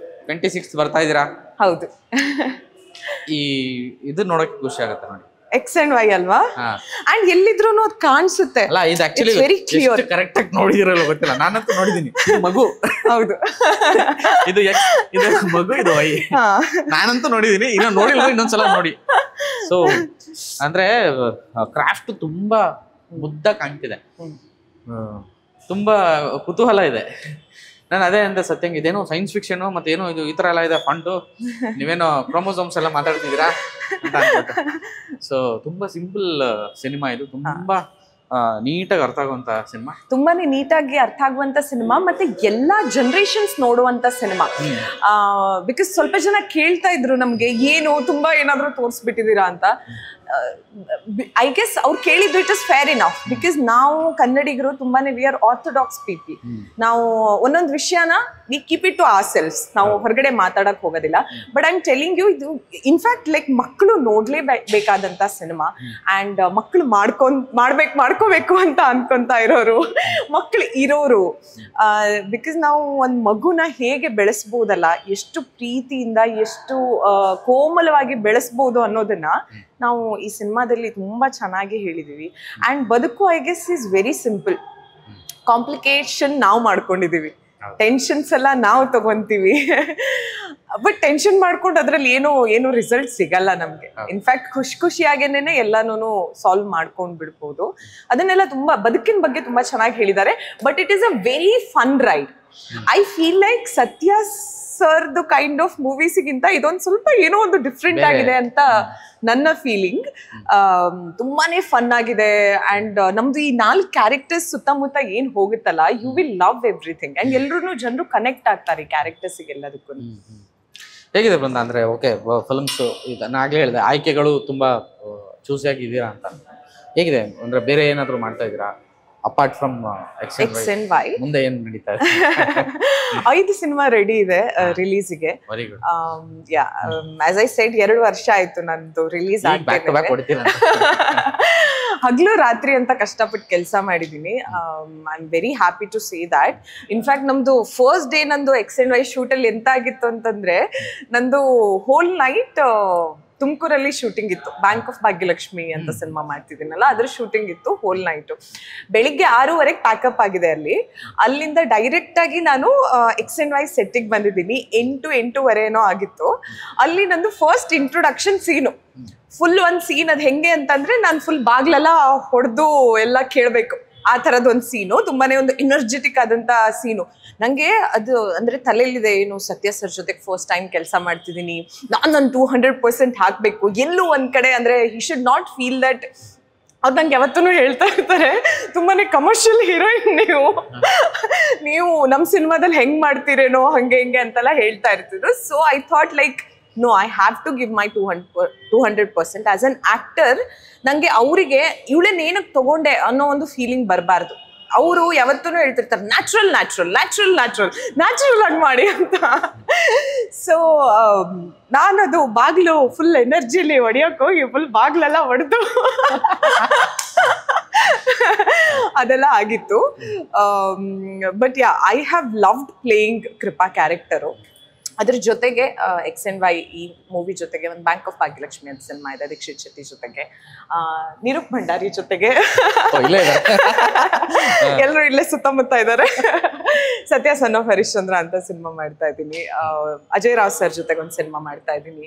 26th ಬರ್ತಾ ಇದೀರಾ? ಹೌದು. ಈ ಇದು ನೋಡಕ್ಕೆ ಖುಷಿ ಆಗುತ್ತೆ ನೋಡಿ, ಎಕ್ಸ್ ಅಂಡ್ ವೈ ಅಲ್ವಾ? ಅಂಡ್ ಎಲ್ಲಿದ್ರು ಅದು ಕಾಣಿಸುತ್ತೆ. ಅಲ್ಲ ಇದು ಆಕ್ಚುಲಿ ಎಷ್ಟು ಕರೆಕ್ಟ್ ಆಗಿ ನೋಡಿದಿರಲ್ಲ ಗೊತ್ತಿಲ್ಲ, ನಾನಂತೂ ನೋಡಿದೀನಿ. ಮಗು ಹೌದು, ಇದು ಮಗು, ಇದು ವೈ ನಾನಂತೂ ನೋಡಿದೀನಿ. ಇನ್ನು ನೋಡಿಲ್ಲ, ಇನ್ನೊಂದ್ಸಲ ನೋಡಿ. ಸೊ ಅಂದ್ರೆ ಕ್ರಾಫ್ಟ್ ತುಂಬಾ ಮುದ್ದ ಕಾಣ್ತಿದೆ, ತುಂಬಾ ಕುತೂಹಲ ಇದೆ. ನಾನು ಅದೇ ಅಂತ ಸತ್ಯಂಗ್ ಇದೇನೋ ಸೈನ್ಸ್ ಫಿಕ್ಷನ್ ಮತ್ತೆ ಏನೋ ಇದು ಈ ತರ ಎಲ್ಲ ಇದೆ ಫಂಟು, ನೀವೇನೋ ಕ್ರೋಮೋಸೋಮ್ಸ್ ಎಲ್ಲ ಮಾತಾಡ್ತಿದ್ದೀರಾ ಅಂತ ಅನ್ಸುತ್ತೆ. ಸೊ ತುಂಬಾ ಸಿಂಪಲ್ ಸಿನಿಮಾ ಇದು, ತುಂಬಾ ನೀಟಾಗಿ ಅರ್ಥ ಆಗುವಂತ ಸಿನಿಮಾ, ತುಂಬಾನೇ ನೀಟಾಗಿ ಅರ್ಥ ಆಗುವಂತ ಸಿನಿಮಾ, ಮತ್ತೆ ಎಲ್ಲಾ ಜನರೇಷನ್ಸ್ ನೋಡುವಂತ ಸಿನಿಮಾ. ಬಿಕಾಸ್ ಸ್ವಲ್ಪ ಜನ ಕೇಳ್ತಾ ಇದ್ರು ನಮ್ಗೆ ಏನು ತುಂಬಾ ಏನಾದ್ರು ತೋರಿಸ್ಬಿಟ್ಟಿದೀರಾ ಅಂತ. ಐ ಗೆಸ್ ಅವ್ರು ಕೇಳಿದ್ದು it is fair enough. Because ನಾವು ಕನ್ನಡಿಗರು ತುಂಬಾನೇ ವಿ ಆರ್ ಆರ್ಥೋಡಾಕ್ಸ್ ಪೀಪಲ್. ನಾವು ಒಂದೊಂದು ವಿಷಯನ we keep it to ourselves, ನಾವು ಹೊರಗಡೆ ಮಾತಾಡಕ್ ಹೋಗೋದಿಲ್ಲ. But I am telling you, ಇದು ಇನ್ಫ್ಯಾಕ್ಟ್ ಲೈಕ್ ಮಕ್ಕಳು ನೋಡ್ಲೇಬೇಕಾದಂತ ಸಿನಿಮಾ. ಅಂಡ್ ಮಕ್ಕಳು ಮಾಡ್ಕೋಬೇಕು ಅಂತ ಅನ್ಕೊಂತ ಇರೋರು, ಮಕ್ಕಳು ಇರೋರು. ಬಿಕಾಸ್ ನಾವು ಒಂದ್ ಮಗುನ ಹೇಗೆ ಬೆಳೆಸ್ಬೋದಲ್ಲ, ಎಷ್ಟು ಪ್ರೀತಿಯಿಂದ ಎಷ್ಟು ಕೋಮಲವಾಗಿ ಬೆಳೆಸ್ಬೋದು ಅನ್ನೋದನ್ನ ನಾವು ಈ ಸಿನಿಮಾದಲ್ಲಿ ತುಂಬಾ ಚೆನ್ನಾಗಿ ಹೇಳಿದೀವಿ. ಅಂಡ್ ಬದುಕು I guess is very simple. Complication ನಾವು ಮಾಡ್ಕೊಂಡಿದೀವಿ, ಟೆನ್ಷನ್ಸ್ ಎಲ್ಲ ನಾವು ತಗೊಂತೀವಿ. ಬಟ್ ಟೆನ್ಷನ್ ಮಾಡ್ಕೊಂಡು ಅದ್ರಲ್ಲಿ ಏನು ರಿಸಲ್ಟ್ ಸಿಗಲ್ಲ ನಮ್ಗೆ. ಇನ್ಫ್ಯಾಕ್ಟ್ ಖುಷಿಯಾಗೇನೆ ಎಲ್ಲಾನು ಸಾಲ್ವ್ ಮಾಡ್ಕೊಂಡ್ ಬಿಡ್ಬೋದು. ಅದನ್ನೆಲ್ಲ ತುಂಬಾ ಬದುಕಿನ ಬಗ್ಗೆ ತುಂಬಾ ಚೆನ್ನಾಗಿ ಹೇಳಿದ್ದಾರೆ. But it is a very fun ride. I feel like Satya ಸರ್ದು ಕೈಂಡ್ ಆಫ್ ಮೂವೀಸ್ಗಿಂತ ಇದೊಂದು ಸ್ವಲ್ಪ ಏನೋ ಒಂದು ಡಿಫ್ರೆಂಟ್ ಆಗಿದೆ ಅಂತ ನನ್ನ ಫೀಲಿಂಗ್. ತುಂಬಾನೇ ಫನ್ ಆಗಿದೆ. ಅಂಡ್ ನಮ್ದು ಈ 4 ಕ್ಯಾರೆಕ್ಟರ್ಸ್ ಸುತ್ತಮುತ್ತ ಏನ್ ಹೋಗುತ್ತಲ್ಲ, you will love everything. And ಎಲ್ರು ಜನರು ಕನೆಕ್ಟ್ ಆಗ್ತಾರೆ ಈ ಕ್ಯಾರೆಕ್ಟರ್ಸ್ ಎಲ್ಲದಕ್ಕೂ. ಹೇಗಿದೆ ಬಂದ ಅಂದ್ರೆ ಓಕೆ ಫಿಲ್ಮ್ಸ್ ಈಗ ನಾ ಆಗ್ಲೇ ಹೇಳಿದೆ ಆಯ್ಕೆಗಳು ತುಂಬಾ ಚೂಸ್ ಆಗಿದ್ದೀರಾ ಅಂತ. ಹೇಗಿದೆ ಅಂದ್ರೆ ಬೇರೆ ಏನಾದ್ರು ಮಾಡ್ತಾ ಇದೀರಾ apart from X and Y? ಮುಂದೆ ಏನ್ ನಡೀತಾ ಇದೆ? 5 ಸಿನಿಮಾ ರೆಡಿ ಇದೆ ರಿಲೀಸ್ಗೆ. Very good. As I said 2 ವರ್ಷ ಆಯ್ತು ನಂದು ರಿಲೀಸ್ ಆಗಿ. ಹಗ್ಲು ರಾತ್ರಿ ಅಂತ ಕಷ್ಟಪಟ್ಟು ಕೆಲಸ ಮಾಡಿದೀನಿ. I am very happy to say that. In fact ನಮ್ದು ಫಸ್ಟ್ ಡೇ ನಂದು ಎಕ್ಸ್ ಅಂಡ್ ವೈ ಶೂಟ್ ಅಲ್ಲಿ ಎಂತ ಆಗಿತ್ತು ಅಂತಂದ್ರೆ, ನಂದು ಹೋಲ್ ನೈಟ್ ತುಮಕೂರಲ್ಲಿ ಶೂಟಿಂಗ್ ಇತ್ತು. ಬ್ಯಾಂಕ್ ಆಫ್ ಭಾಗ್ಯಲಕ್ಷ್ಮಿ ಅಂತ ಸಿನಿಮಾ ಮಾಡ್ತಿದ್ದೀನಲ್ಲ, ಅದ್ರ ಶೂಟಿಂಗ್ ಇತ್ತು ಹೋಲ್ ನೈಟ್. ಬೆಳಿಗ್ಗೆ 6:30 ಪ್ಯಾಕಪ್ ಆಗಿದೆ ಅಲ್ಲಿಂದ ಡೈರೆಕ್ಟ್ ಆಗಿ ನಾನು ಎಕ್ಸ್ ಅಂಡ್ ವೈ ಸೆಟ್ಟಿಗೆ ಬಂದಿದ್ದೀನಿ. 8-8:30 ಏನೋ ಆಗಿತ್ತು. ಅಲ್ಲಿ ನಂದು ಫಸ್ಟ್ ಇಂಟ್ರೊಡಕ್ಷನ್ ಸೀನು, ಫುಲ್ ಒಂದು ಸೀನ್. ಅದು ಹೆಂಗೆ ಅಂತಂದ್ರೆ ನಾನು ಫುಲ್ ಬಾಗ್ಲೆಲ್ಲ ಹೊಡೆದು ಎಲ್ಲ ಕೇಳಬೇಕು, ಆ ಥರದ್ದು ಒಂದು ಸೀನು. ತುಂಬಾನೇ ಒಂದು ಎನರ್ಜೆಟಿಕ್ ಆದಂತ ಸೀನು. ನಂಗೆ ಅದು ಅಂದ್ರೆ ತಲೆಯಲ್ಲಿದೆ, ಏನು ಸತ್ಯ ಸರ್ ಜೊತೆಗೆ ಫಸ್ಟ್ ಟೈಮ್ ಕೆಲಸ ಮಾಡ್ತಿದ್ದೀನಿ, ನಾನು 200% ಹಾಕ್ಬೇಕು. ಎಲ್ಲೂ ಒಂದ್ ಕಡೆ ಅಂದ್ರೆ he should not feel that. ಅವ್ರು ನಂಗೆ ಯಾವತ್ತೂ ಹೇಳ್ತಾ ಇರ್ತಾರೆ, ತುಂಬಾನೇ ಕಮರ್ಷಿಯಲ್ ಹೀರೋಯಿನ್ ನೀವು ನಮ್ಮ ಸಿನಿಮಾದಲ್ಲಿ ಹೆಂಗ್ ಮಾಡ್ತೀರೇನೋ ಹಂಗೆ ಹಿಂಗೆ ಅಂತೆಲ್ಲ ಹೇಳ್ತಾ ಇರ್ತಿದ್ರು. So I thought like no I have to give my 200% as an actor. ನಂಗೆ ಅವರಿಗೆ ಇವಳನ್ನ ಏನಕ್ಕೆ ತಗೊಂಡೆ ಅನ್ನೋ ಒಂದು ಫೀಲಿಂಗ್ ಬರಬಾರ್ದು. ಅವರು ಯಾವತ್ತೂ ಹೇಳ್ತಿರ್ತಾರೆ natural natural natural natural natural ಆಗಿ ಮಾಡಿ ಅಂತ. ಸೊ ನಾನದು ಬಾಗ್ಲು ಫುಲ್ ಎನರ್ಜಿಲಿ ಹೊಡಿಯೋಕೆ ಹೋಗಿ ಫುಲ್ ಬಾಗ್ಲೆಲ್ಲ ಹೊಡೆದು ಅದೆಲ್ಲ ಆಗಿತ್ತು. But yeah, I have loved playing Krupa character. ಅದ್ರ ಜೊತೆಗೆ XNY ಈ ಮೂವಿ ಜೊತೆಗೆ ಒಂದು ಬ್ಯಾಂಕ್ ಆಫ್ ಭಾಗ್ಯಲಕ್ಷ್ಮಿ ಅಂತ ಸಿನಿಮಾ ಇದೆ ದೀಕ್ಷಿತ್ ಶೆಟ್ಟಿ ಜೊತೆಗೆ, ನಿರೂಪ್ ಭಂಡಾರಿ ಜೊತೆಗೆ, ಎಲ್ಲರೂ ಇಲ್ಲೇ ಸುತ್ತಮುತ್ತ ಇದ್ದಾರೆ. ಸತ್ಯ ಸನ್ ಆಫ್ ಹರಿಶ್ಚಂದ್ರ ಅಂತ ಸಿನಿಮಾ ಮಾಡ್ತಾ ಇದ್ದೀನಿ. ಅಜಯ್ ರಾವ್ ಸರ್ ಜೊತೆಗೆ ಒಂದು ಸಿನಿಮಾ ಮಾಡ್ತಾ ಇದ್ದೀನಿ.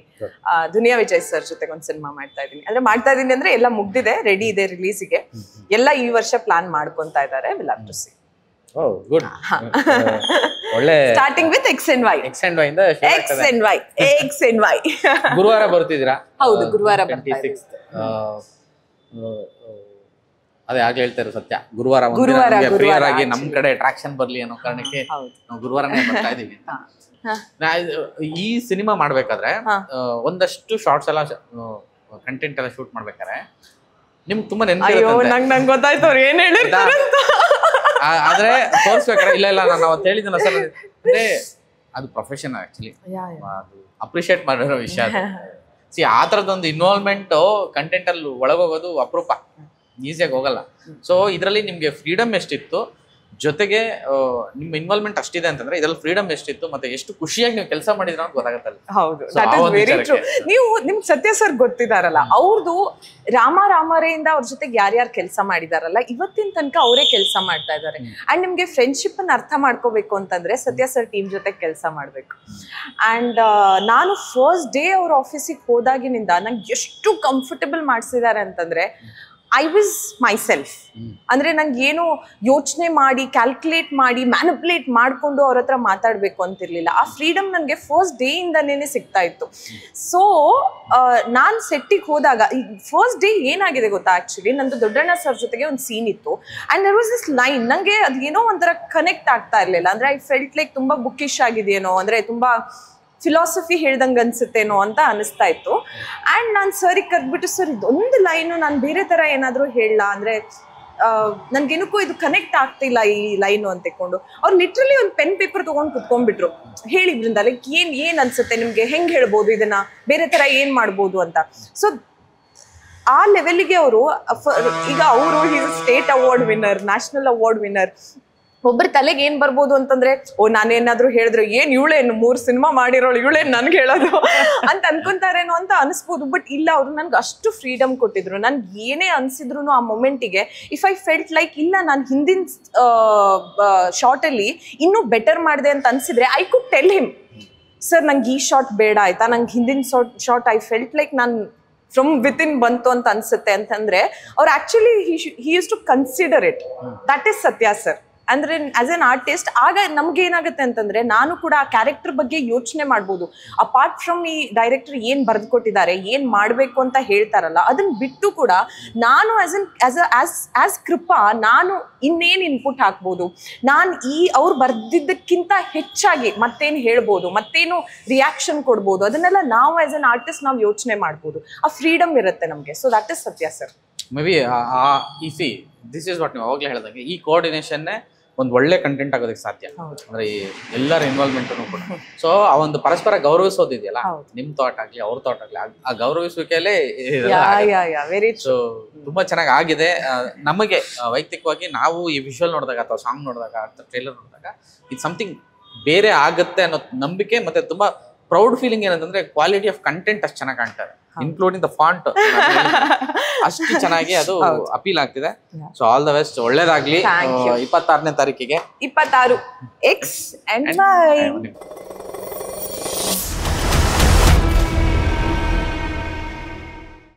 ದುನಿಯಾ ವಿಜಯ್ ಸರ್ ಜೊತೆಗೆ ಒಂದು ಸಿನಿಮಾ ಮಾಡ್ತಾ ಇದ್ದೀನಿ. ಅಂದ್ರೆ ಮಾಡ್ತಾ ಇದ್ದೀನಿ ಅಂದ್ರೆ ಎಲ್ಲ ಮುಗ್ದಿದೆ, ರೆಡಿ ಇದೆ ರಿಲೀಸಿಗೆ. ಎಲ್ಲ ಈ ವರ್ಷ ಪ್ಲಾನ್ ಮಾಡ್ಕೊಂತಾ ಇದ್ದಾರೆ. Will have to see. Oh good. ಒಳ್ಳೆ ಸ್ಟಾರ್ಟಿಂಗ್ ವಿತ್ XNY ಇಂದ XNY ಗುರುವಾರ ಬರ್ತಿದ್ದೀರಾ? ಹೌದು, ಗುರುವಾರ ಬರ್ತಾ ಇದ್ದೀವಿ. ಅದೇ ಆಗ್ಲೇ ಹೇಳ್ತಾರೆ ಸತ್ಯ, ಗುರುವಾರ ಆಗಿ ನಮ್ ಕಡೆ ಅಟ್ರಾಕ್ಷನ್ ಬರ್ಲಿ ಅನ್ನೋ ಕಾರಣಕ್ಕೆ ನಾವು ಗುರುವಾರನೇ ಬರ್ತಾ ಇದೀವಿ. ಈ ಸಿನಿಮಾ ಮಾಡ್ಬೇಕಾದ್ರೆ ಒಂದಷ್ಟು ಶಾರ್ಟ್ಸ್ ಎಲ್ಲ ಕಂಟೆಂಟ್ ಎಲ್ಲ ಶೂಟ್ ಮಾಡ್ಬೇಕಾದ್ರೆ ನಿಮ್ಗೆ ತುಂಬಾ ನಂಗೆ ಗೊತ್ತಾಯ್ತು ಅವ್ರು ಏನ್ ಹೇಳಿರ್ತಾರೆ ಅಂತ. ಆದ್ರೆ ತೋರ್ಸ್ಬೇಕಾರೆ ಇಲ್ಲ ನಾನು ಅವತ್ತು ಹೇಳಿದ್ನ ಸರ್, ಅಂದ್ರೆ ಅದು ಪ್ರೊಫೆಷನ್ ಆಕ್ಚುಲಿ, ಅದು ಅಪ್ರಿಶಿಯೇಟ್ ಮಾಡಿರೋ ವಿಷಯ. ಆ ತರದೊಂದು ಇನ್ವಾಲ್ವ್ಮೆಂಟ್ ಕಂಟೆಂಟ್ ಅಲ್ಲಿ ಒಳಗೋಗೋದು ಅಪರೂಪ, ಈಸಿಯಾಗಿ ಹೋಗಲ್ಲ. ಸೊ ಇದರಲ್ಲಿ ನಿಮ್ಗೆ ಫ್ರೀಡಮ್ ಎಷ್ಟಿತ್ತು, ಜೊತೆಗೆ ನಿಮ್ಮ ಇನ್ವಾಲ್ವ್ಮೆಂಟ್ ಅಷ್ಟಿದೆ ಅಂತಂದ್ರೆ ಇದ್ರಲ್ಲಿ ಫ್ರೀಡಮ್ ಎಷ್ಟಿತ್ತು, ಮತ್ತೆ ಎಷ್ಟು ಖುಷಿಯಾಗಿ ನೀವು ಕೆಲಸ ಮಾಡಿದ್ರ ಅಂತ ಗೊತ್ತಾಗತ್ತಲ್ಲ. ಹೌದು, ವೆರಿ ಟ್ರೂ. ನೀವು ನಿಮ್ಗೆ ಸತ್ಯ ಸರ್ ಗೊತ್ತಿದಾರಲ್ಲ, ಅವ್ರದ್ದು ರಾಮರೇಯಿಂದ ಅವ್ರ ಜೊತೆಗೆ ಯಾರ್ಯಾರು ಕೆಲಸ ಮಾಡಿದಾರಲ್ಲ ಇವತ್ತಿನ ತನಕ ಅವರೇ ಕೆಲಸ ಮಾಡ್ತಾ ಇದ್ದಾರೆ. ಅಂಡ್ ನಿಮ್ಗೆ ಫ್ರೆಂಡ್ಶಿಪ್ ಅನ್ನ ಅರ್ಥ ಮಾಡ್ಕೋಬೇಕು ಅಂತಂದ್ರೆ ಸತ್ಯ ಸರ್ ಟೀಮ್ ಜೊತೆ ಕೆಲಸ ಮಾಡ್ಬೇಕು. ಅಂಡ್ ನಾನು ಫಸ್ಟ್ ಡೇ ಅವ್ರ ಆಫೀಸಿಗೆ ಹೋದಾಗಿನಿಂದ ನಂಗೆ ಎಷ್ಟು ಕಂಫರ್ಟಬಲ್ ಮಾಡಿಸಿದ್ದಾರೆ ಅಂತಂದ್ರೆ ಐ ವಾಸ್ ಮೈ ಸೆಲ್ಫ್. ಅಂದ್ರೆ ನಂಗೆ ಏನು ಯೋಚನೆ ಮಾಡಿ ಕ್ಯಾಲ್ಕುಲೇಟ್ ಮಾಡಿ ಮ್ಯಾನಿಪುಲೇಟ್ ಮಾಡ್ಕೊಂಡು ಅವ್ರ ಹತ್ರ ಮಾತಾಡ್ಬೇಕು ಅಂತಿರ್ಲಿಲ್ಲ. ಆ ಫ್ರೀಡಮ್ ನನಗೆ ಫಸ್ಟ್ ಡೇ ಇಂದಾನೇ ಸಿಗ್ತಾ ಇತ್ತು. ಸೊ ನಾನ್ ಸೆಟ್ಟಿಗೆ ಹೋದಾಗ ಫಸ್ಟ್ ಡೇ ಏನಾಗಿದೆ ಗೊತ್ತಾ, ಆಕ್ಚುಲಿ ನಂದು ದೊಡ್ಡಣ್ಣ ಸರ್ ಜೊತೆಗೆ ಒಂದು ಸೀನ್ ಇತ್ತು. And there was this line, ನಂಗೆ ಅದು ಏನೋ ಒಂಥರ ಕನೆಕ್ಟ್ ಆಗ್ತಾ ಇರ್ಲಿಲ್ಲ. ಅಂದ್ರೆ ಐ ಫೆಲ್ಟ್ ಲೈಕ್ ತುಂಬಾ ಬುಕ್ಕಿಶ್ ಆಗಿದೆಯೇನೋ, ಅಂದ್ರೆ ತುಂಬಾ ಫಿಲಾಸಫಿ ಹೇಳ್ದಂಗೆ ಅನ್ಸುತ್ತೇನೋ ಅಂತ ಅನಿಸ್ತಾ ಇತ್ತು. ಆ್ಯಂಡ್ ನಾನು ಸರಿಗೆ ಕರೆದ್ಬಿಟ್ಟು, ಸರ್ ಇದೊಂದು ಲೈನು ನಾನು ಬೇರೆ ಥರ ಏನಾದರೂ ಹೇಳಲ್ಲ, ಅಂದರೆ ನನ್ಗೇನಕ್ಕೂ ಇದು ಕನೆಕ್ಟ್ ಆಗ್ತಿಲ್ಲ ಈ ಲೈನು ಅಂತ ತೆಕ್ಕೊಂಡು ಅವ್ರು ಲಿಟ್ರಲಿ ಒಂದು ಪೆನ್ ಪೇಪರ್ ತೊಗೊಂಡು ಕುತ್ಕೊಂಡ್ಬಿಟ್ರು. ಹೇಳಿ ಬೃಂದ, ಲೈಕ್ ಏನು ಅನ್ಸುತ್ತೆ ನಿಮಗೆ, ಹೆಂಗೆ ಹೇಳ್ಬೋದು ಇದನ್ನ, ಬೇರೆ ಥರ ಏನು ಮಾಡ್ಬೋದು ಅಂತ. ಸೊ ಆ ಲೆವೆಲ್ಗೆ ಅವರು ಈಗ ಅವರು state award winner, national award winner. ಒಬ್ಬರ ತಲೆಗೆ ಏನ್ ಬರ್ಬೋದು ಅಂತಂದ್ರೆ, ಓ ನಾನೇನಾದ್ರೂ ಹೇಳಿದ್ರೆ ಏನ್ ಇವಳೇನು 3 ಸಿನಿಮಾ ಮಾಡಿರೋಳು ಇವಳೇನ್ ನನ್ಗೆ ಹೇಳೋದು ಅಂತ ಅನ್ಕೊಂತಾರೇನೋ ಅಂತ ಅನಿಸ್ಬೋದು. ಬಟ್ ಇಲ್ಲ, ಅವ್ರು ನನ್ಗೆ ಅಷ್ಟು ಫ್ರೀಡಮ್ ಕೊಟ್ಟಿದ್ರು. ನನ್ಗೆ ಏನೇ ಅನ್ಸಿದ್ರು ಆ ಮೊಮೆಂಟಿಗೆ ಇಫ್ ಐ ಫೆಲ್ಟ್ ಲೈಕ್ ಇಲ್ಲ ನಾನು ಹಿಂದಿನ ಶಾರ್ಟ್ ಅಲ್ಲಿ ಇನ್ನೂ ಬೆಟರ್ ಮಾಡಿದೆ ಅಂತ ಅನ್ಸಿದ್ರೆ I could tell him, sir ನಂಗೆ ಈ ಶಾರ್ಟ್ ಬೇಡ ಆಯ್ತಾ, ನಂಗೆ ಹಿಂದಿನ ಶಾರ್ಟ್ ಐ ಫೆಲ್ಟ್ ಲೈಕ್ ನಾನು ಫ್ರಮ್ ವಿತಿನ್ ಬಂತು ಅಂತ ಅನ್ಸುತ್ತೆ ಅಂತಂದ್ರೆ ಅವ್ರು actually he used to consider it. That is Satya sir. ಅಂದ್ರೆ ಆಸ್ ಎನ್ ಆರ್ಟಿಸ್ಟ್ ಆಗ ನಮ್ಗೆ ಏನಾಗುತ್ತೆ ಅಂತಂದ್ರೆ ನಾನು ಕೂಡ ಆ ಕ್ಯಾರೆಕ್ಟರ್ ಬಗ್ಗೆ ಯೋಚನೆ ಮಾಡ್ಬೋದು. ಅಪಾರ್ಟ್ ಫ್ರಮ್ ಈ ಡೈರೆಕ್ಟರ್ ಏನ್ ಬರ್ದ್ಕೊಟ್ಟಿದ್ದಾರೆ, ಏನ್ ಮಾಡ್ಬೇಕು ಅಂತ ಹೇಳ್ತಾರಲ್ಲ, ಅದನ್ನ ಬಿಟ್ಟು ಕೂಡ ನಾನು ಆಸ್ ಕೃಪಾ ನಾನು ಇನ್ನೇನ್ ಇನ್ಪುಟ್ ಹಾಕ್ಬೋದು, ನಾನು ಅವ್ರು ಬರ್ದಿದ್ದಕ್ಕಿಂತ ಹೆಚ್ಚಾಗಿ ಮತ್ತೇನು ಹೇಳ್ಬೋದು, ಮತ್ತೇನು ರಿಯಾಕ್ಷನ್ ಕೊಡ್ಬೋದು, ಅದನ್ನೆಲ್ಲ ನಾವು ಆಸ್ ಎನ್ ಆರ್ಟಿಸ್ಟ್ ನಾವು ಯೋಚನೆ ಮಾಡ್ಬೋದು. ಆ ಫ್ರೀಡಮ್ ಇರುತ್ತೆ ನಮ್ಗೆ. ಸೊ ದಟ್ ಇಸ್ ಸತ್ಯ sir. May be this is what ನೀವು ಅವಾಗಲೇ ಹೇಳಿದಂಗೆ ಈ ಕೋಆರ್ಡಿನೇಷನ್ನೇ ಒಂದು ಒಳ್ಳೆ ಕಂಟೆಂಟ್ ಆಗೋದಕ್ಕೆ ಸಾಧ್ಯ. ಅಂದ್ರೆ ಎಲ್ಲರ ಇನ್ವಾಲ್ವ್ಮೆಂಟ್ ಕೂಡ. ಸೊ ಆ ಒಂದು ಪರಸ್ಪರ ಗೌರವಿಸೋದಿದೆಯಲ್ಲ, ನಿಮ್ ಥಾಟ್ ಆಗ್ಲಿ ಅವ್ರ ಥಾಟ್ ಆಗ್ಲಿ, ಆ ಗೌರವಿಸುವಿಕೆಯಲ್ಲೇ ಸೊ ತುಂಬಾ ಚೆನ್ನಾಗಿ ಆಗಿದೆ. ನಮಗೆ ವೈಯಕ್ತಿಕವಾಗಿ ನಾವು ಈ ವಿಷುವಲ್ ನೋಡಿದಾಗ ಅಥವಾ ಸಾಂಗ್ ನೋಡಿದಾಗ ಅಥವಾ ಟ್ರೈಲರ್ ನೋಡಿದಾಗ ಇದು ಸಮಥಿಂಗ್ ಬೇರೆ ಆಗುತ್ತೆ ಅನ್ನೋ ನಂಬಿಕೆ, ಮತ್ತೆ ತುಂಬಾ ಪ್ರೌಡ್ ಫೀಲಿಂಗ್ ಏನಂತಂದ್ರೆ ಕ್ವಾಲಿಟಿ ಆಫ್ ಕಂಟೆಂಟ್ ಅಷ್ಟು ಚೆನ್ನಾಗಿ ಕಾಣ್ತಾರೆ, ಇನ್ಕ್ಲೂಡಿಂಗ್ ದ ಫಾಂಟ್ ಅಷ್ಟು ಚೆನ್ನಾಗಿ ಅದು ಅಪೀಲ್ ಆಗ್ತಿದೆ. ಸೊ ಆಲ್ ದ ಬೆಸ್ಟ್, ಒಳ್ಳೇದಾಗ್ಲಿ. 26ನೇ ತಾರೀಕಿಗೆ 26 XNY.